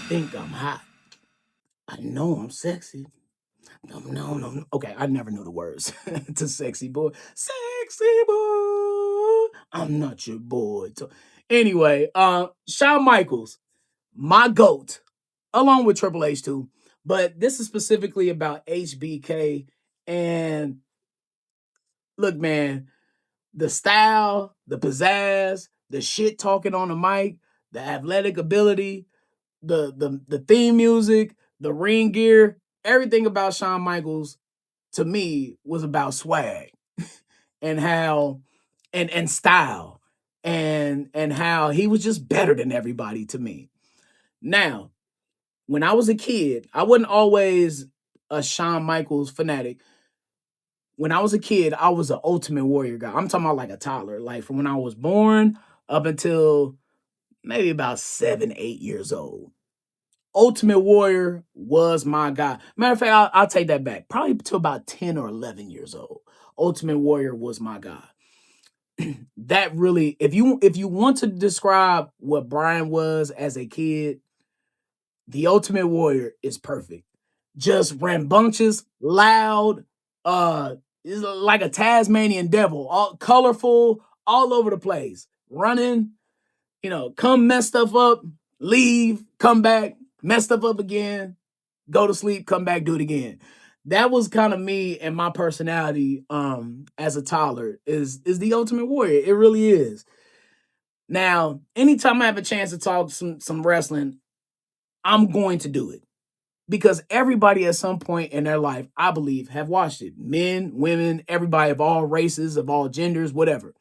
think I'm hot. I know I'm sexy. No, no, no. Okay, I never knew the words to sexy boy. Sexy boy. I'm not your boy. So, anyway, Shawn Michaels, my GOAT, along with Triple H too. But this is specifically about HBK. And look, man, the style, the pizzazz, the shit talking on the mic, the athletic ability, the theme music, the ring gear, everything about Shawn Michaels to me was about swag and how and style and how he was just better than everybody to me. Now, when I was a kid, I wasn't always a Shawn Michaels fanatic. When I was a kid, I was an Ultimate Warrior guy. I'm talking about like a toddler, like from when I was born up until maybe about 7, 8 years old. Ultimate Warrior was my guy. Matter of fact, I'll take that back. Probably to about 10 or 11 years old. Ultimate Warrior was my guy. That really, if you want to describe what Brian was as a kid, the Ultimate Warrior is perfect. Just rambunctious, loud, is like a Tasmanian devil, all colorful, all over the place, running, come mess stuff up, leave, come back, mess stuff up again, go to sleep, come back, do it again. That was kind of me and my personality as a toddler is the Ultimate Warrior. It really is. Now, anytime I have a chance to talk some wrestling, I'm going to do it because everybody at some point in their life, I believe, have watched it. Men, women, everybody of all races, of all genders, whatever.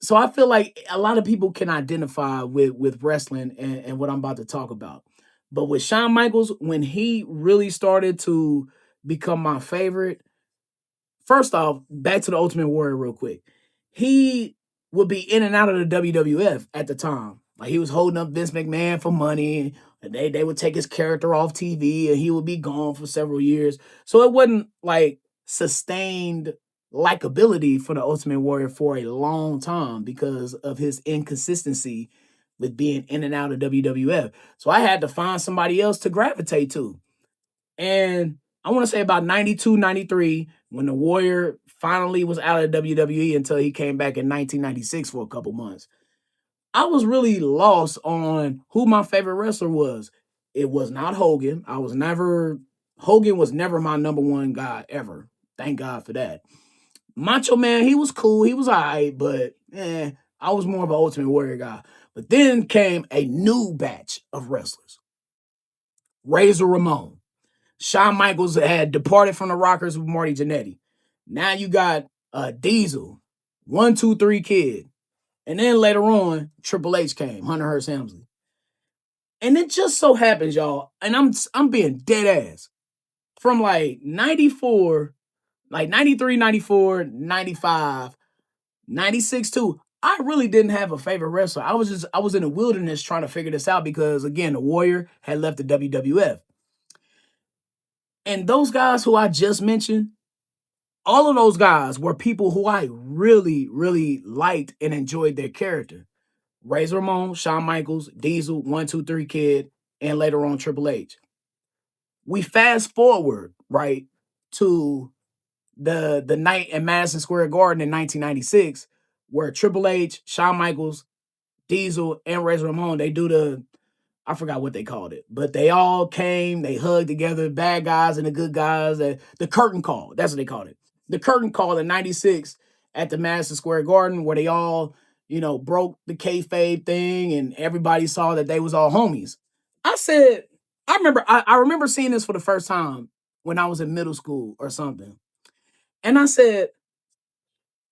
So I feel like a lot of people can identify with wrestling and what I'm about to talk about. But with Shawn Michaels, when he really started to become my favorite, first off, back to the Ultimate Warrior real quick. He would be in and out of the WWF at the time. Like he was holding up Vince McMahon for money. And they would take his character off TV and he would be gone for several years. So it wasn't like sustained likability for the Ultimate Warrior for a long time because of his inconsistency with being in and out of WWF. So I had to find somebody else to gravitate to. And I want to say about 92, 93, when the Warrior finally was out of WWE until he came back in 1996 for a couple months. I was really lost on who my favorite wrestler was. It was not Hogan. Hogan was never my number one guy ever. Thank God for that. Macho Man, he was cool. He was all right, but I was more of an Ultimate Warrior guy. But then came a new batch of wrestlers. Razor Ramon. Shawn Michaels had departed from the Rockers with Marty Jannetty. Now you got Diesel, 1, 2, 3 Kid. And then later on, Triple H came, Hunter Hearst Helmsley. And it just so happens, y'all, and I'm being dead ass. From like 94, like 93, 94, 95, 96 too. I really didn't have a favorite wrestler. I was in the wilderness trying to figure this out because again, the Warrior had left the WWF. And those guys who I just mentioned, all of those guys were people who I really, really liked and enjoyed their character. Razor Ramon, Shawn Michaels, Diesel, 1, 2, 3 Kid, and later on Triple H. We fast forward, right, to the night in Madison Square Garden in 1996, where Triple H, Shawn Michaels, Diesel, and Razor Ramon, they do I forgot what they called it, but they all came, they hugged together, bad guys and the good guys. The curtain call, that's what they called it. The curtain call in 96 at the Madison Square Garden where they all, broke the kayfabe thing and everybody saw that they was all homies. I said, I remember seeing this for the first time when I was in middle school or something. And I said,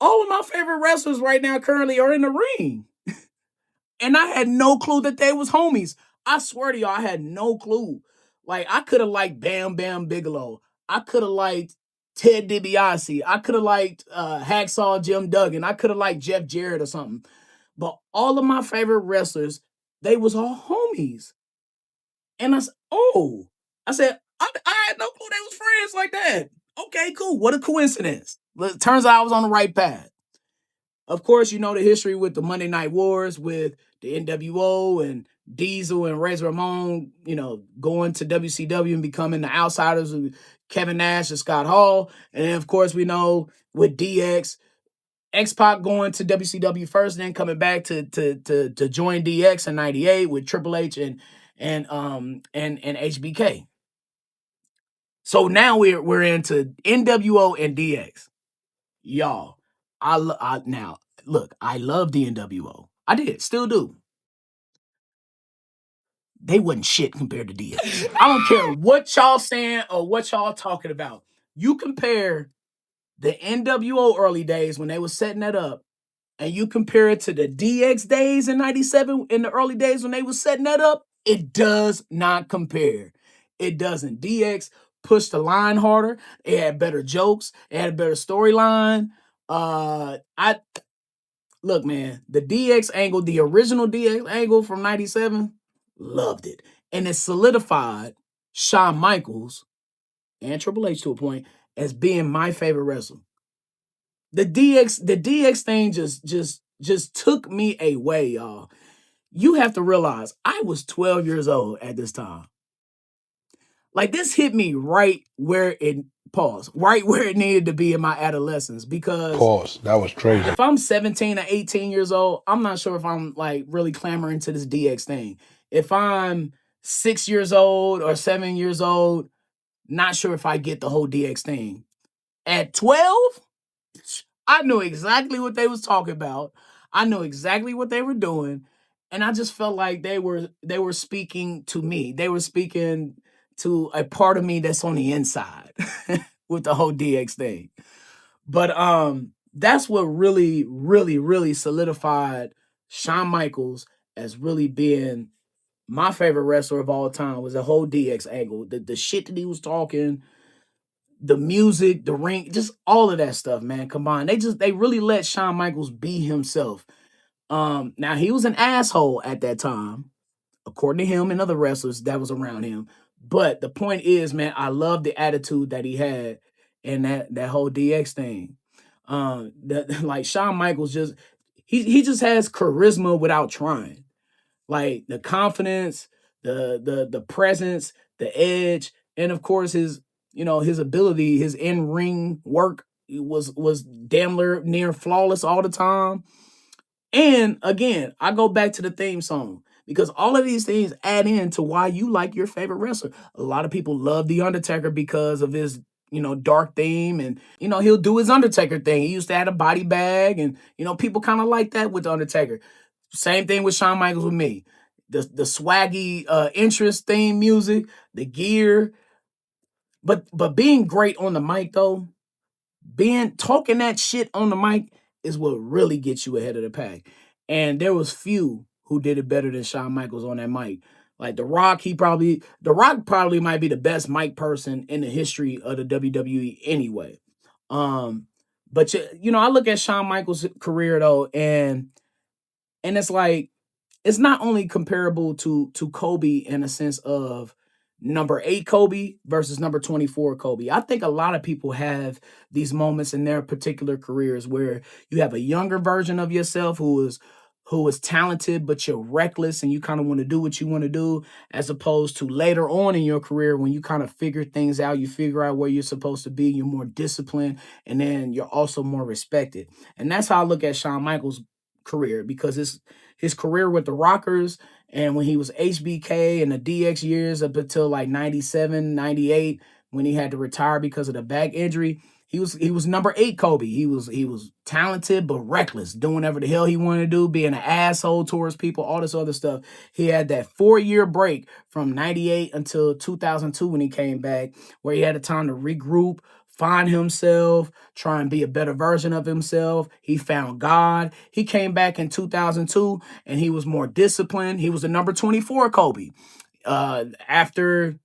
all of my favorite wrestlers right now currently are in the ring. And I had no clue that they was homies. I swear to y'all, I had no clue. Like I could have liked Bam Bam Bigelow. I could have liked Ted DiBiase. I could have liked Hacksaw Jim Duggan. I could have liked Jeff Jarrett or something. But all of my favorite wrestlers, they was all homies. And I said, oh, I had no clue they was friends like that. Okay, cool. What a coincidence. Turns out I was on the right path. Of course, you know the history with the Monday Night Wars with the NWO and Diesel and Razor Ramon, going to WCW and becoming the outsiders of Kevin Nash and Scott Hall. And then, of course, we know with DX, X-Pac going to WCW first, then coming back to join DX in '98 with Triple H and HBK. So now we're into NWO and DX, y'all. Now look, I love the NWO. I did, still do. They wasn't shit compared to DX. I don't care what y'all saying or what y'all talking about. You compare the NWO early days when they was setting that up, and you compare it to the DX days in '97, in the early days when they was setting that up, it does not compare. It doesn't. DX pushed the line harder. It had better jokes. It had a better storyline. I Look, man, the DX angle, the original DX angle from '97, loved it. And it solidified Shawn Michaels and Triple H to a point as being my favorite wrestler. The DX thing just took me away, y'all. You have to realize I was 12 years old at this time. Like, this hit me right where it right where it needed to be in my adolescence, because Pause. That was crazy. if I'm 17 or 18 years old, I'm not sure if I'm like really clamoring to this DX thing. If I'm 6 years old or 7 years old, not sure if I get the whole DX thing. At 12, I knew exactly what they was talking about. I knew exactly what they were doing, and I just felt like they were speaking to me. They were speaking to a part of me that's on the inside with the whole DX thing. But that's what really, really, really solidified Shawn Michaels as really being my favorite wrestler of all time, was the whole DX angle. The shit that he was talking, the music, the ring, just all of that stuff, man, combined. They really let Shawn Michaels be himself. Now he was an asshole at that time, according to him and other wrestlers that was around him. But the point is, man, I love the attitude that he had and that whole DX thing. That like Shawn Michaels he just has charisma without trying. Like the confidence, the presence, the edge, and of course his ability, his in ring work was damn near flawless all the time. And again, I go back to the theme song because all of these things add in to why you like your favorite wrestler. A lot of people love The Undertaker because of his, dark theme, and, he'll do his Undertaker thing. He used to have a body bag, and, people kind of like that with The Undertaker. Same thing with Shawn Michaels with me. The swaggy interest theme music, the gear. But being great on the mic though, being talking that shit on the mic is what really gets you ahead of the pack. And there was few who did it better than Shawn Michaels on that mic. Like The Rock probably might be the best mic person in the history of the WWE anyway. Um, but I look at Shawn Michaels' career though, and it's like it's not only comparable to Kobe in a sense of number 8 Kobe versus number 24 Kobe. I think a lot of people have these moments in their particular careers where you have a younger version of yourself who is talented, but you're reckless and you kind of want to do what you want to do, as opposed to later on in your career when you kind of figure things out, you figure out where you're supposed to be, you're more disciplined, and then you're also more respected. And that's how I look at Shawn Michaels' career, because his career with the Rockers, and when he was HBK and the DX years up until like 97, 98, when he had to retire because of the back injury, he was number 8 Kobe. He was talented but reckless, doing whatever the hell he wanted to do, being an asshole towards people, all this other stuff. He had that 4-year break from 98 until 2002 when he came back, where he had a time to regroup, find himself, try and be a better version of himself. He found God. He came back in 2002 and he was more disciplined. He was the number 24 Kobe. After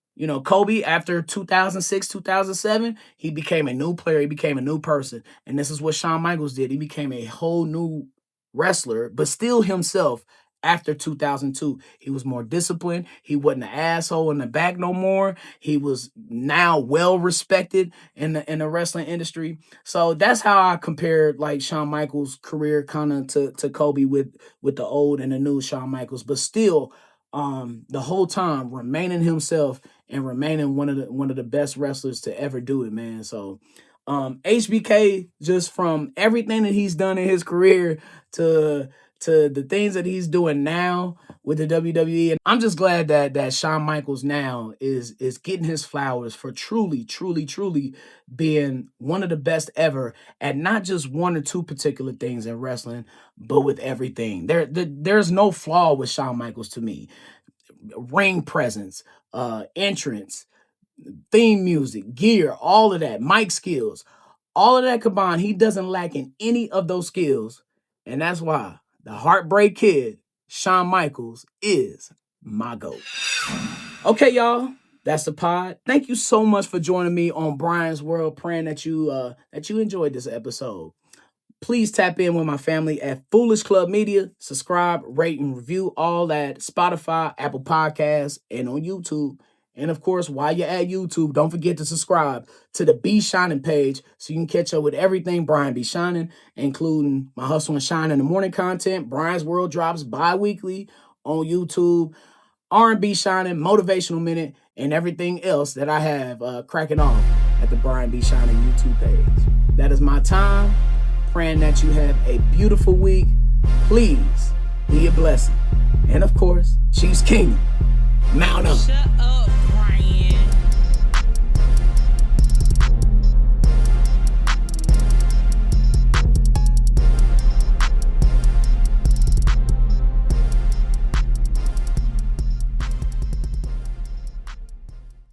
Kobe, after 2006, 2007, he became a new player. He became a new person. And this is what Shawn Michaels did. He became a whole new wrestler, but still himself. After 2002, he was more disciplined. He wasn't an asshole in the back no more. He was now well respected in the wrestling industry. So that's how I compared like Shawn Michaels' career kind of to Kobe with the old and the new Shawn Michaels. But still, the whole time remaining himself and remaining one of the best wrestlers to ever do it, man. So HBK, just from everything that he's done in his career to the things that he's doing now with the WWE, and I'm just glad that Shawn Michaels now is getting his flowers for truly being one of the best ever at not just one or two particular things in wrestling, but with everything. There's no flaw with Shawn Michaels to me. Ring presence, entrance, theme music, gear, all of that, mic skills, all of that combined, he doesn't lack in any of those skills. And that's why the Heartbreak Kid, Shawn Michaels, is my GOAT. Okay, y'all. That's the pod. Thank you so much for joining me on Brian's World. Praying that you enjoyed this episode. Please tap in with my family at Foolish Club Media. Subscribe, rate, and review all at Spotify, Apple Podcasts, and on YouTube. And of course, while you're at YouTube, don't forget to subscribe to the Be Shining page so you can catch up with everything Brian Be Shining, including my Hustle and Shine in the Morning content. Brian's World drops bi-weekly on YouTube. R&B Shining, Motivational Minute, and everything else that I have cracking off at the Brian B. Shining YouTube page. That is my time. Praying that you have a beautiful week. Please be a blessing. And of course, Chiefs Kingdom. Mount up. Shut up.